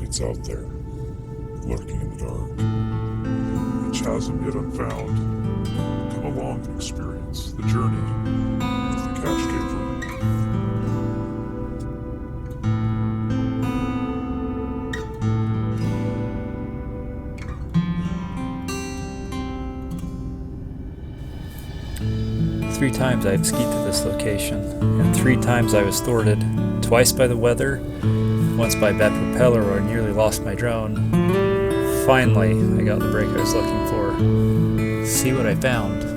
It's out there, lurking in the dark. A chasm yet unfound. Come along and experience the journey of the cache caver. Three times I've skied to this location, and 3 times I was thwarted. Twice by the weather, once by a bad propeller where I nearly lost my drone. Finally, I got the break I was looking for. See what I found.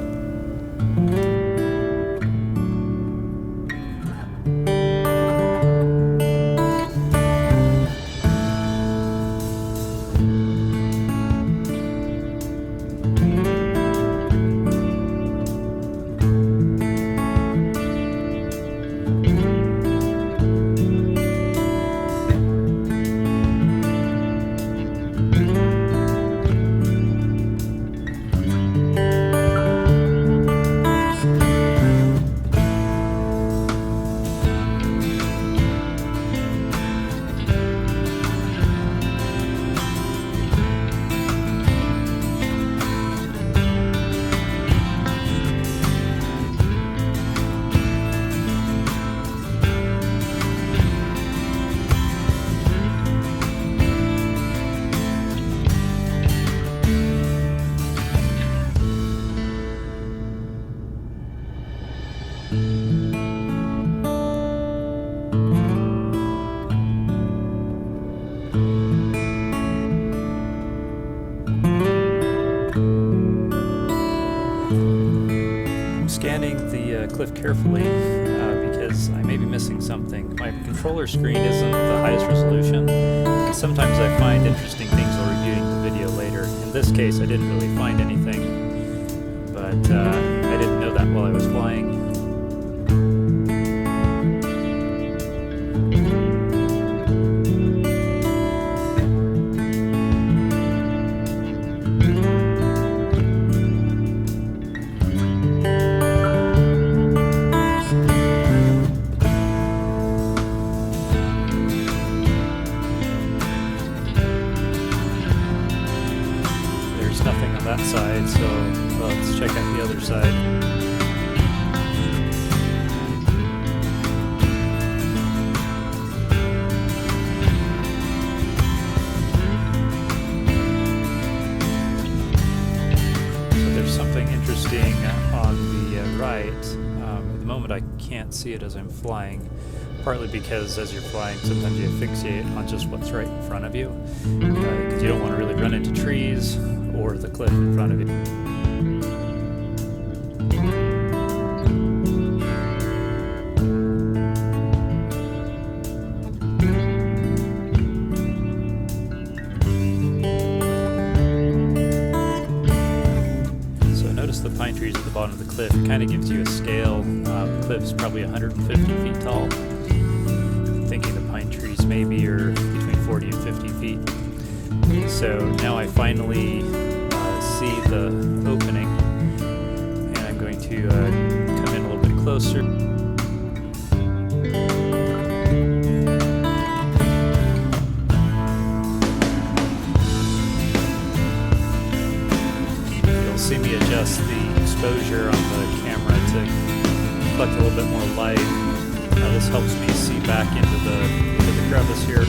Scanning the cliff carefully because I may be missing something. My controller screen isn't the highest resolution, and sometimes I find interesting things while reviewing the video later. In this case, I didn't really find anything, but I didn't know that while I was flying. Nothing on that side, so let's check out the other side. So there's something interesting on the right. At the moment I can't see it as I'm flying, partly because as you're flying sometimes you asphyxiate on just what's right in front of you, because you don't want to really run into trees or the cliff in front of you. So notice the pine trees at the bottom of the cliff. It kind of gives you a scale. The cliff's probably 150 feet tall. I'm thinking the pine trees maybe are between 40 and 50 feet. So now I finally see the opening, and I'm going to come in a little bit closer. You'll see me adjust the exposure on the camera to collect a little bit more light. This helps me see back into the crevice here.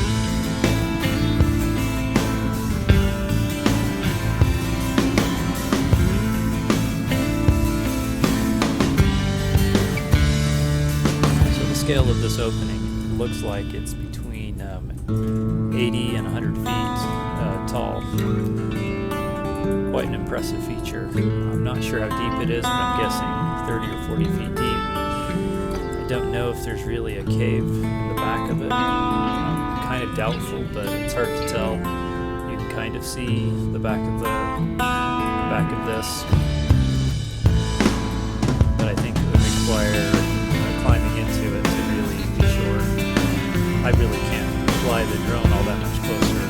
Scale of this opening looks like it's between 80 and 100 feet tall. Quite an impressive feature. I'm not sure how deep it is, but I'm guessing 30 or 40 feet deep. I don't know if there's really a cave in the back of it. I'm kind of doubtful, but it's hard to tell. You can kind of see the back of this, but I think it would require climbing into it to really be sure. I really can't fly the drone all that much closer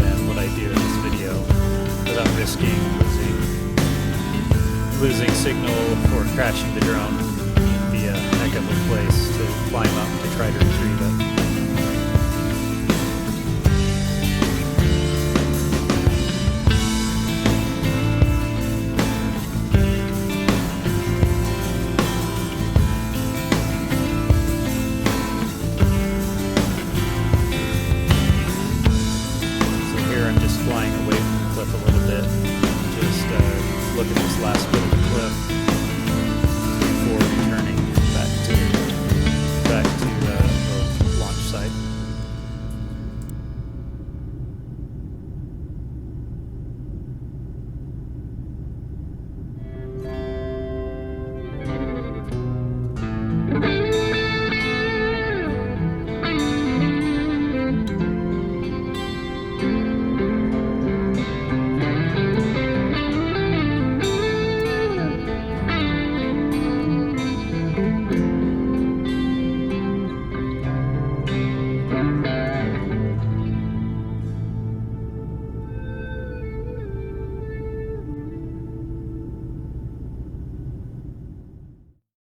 than what I do in this video without risking losing signal or crashing the drone. It'd be a heck of a place to climb up to try to retrieve it.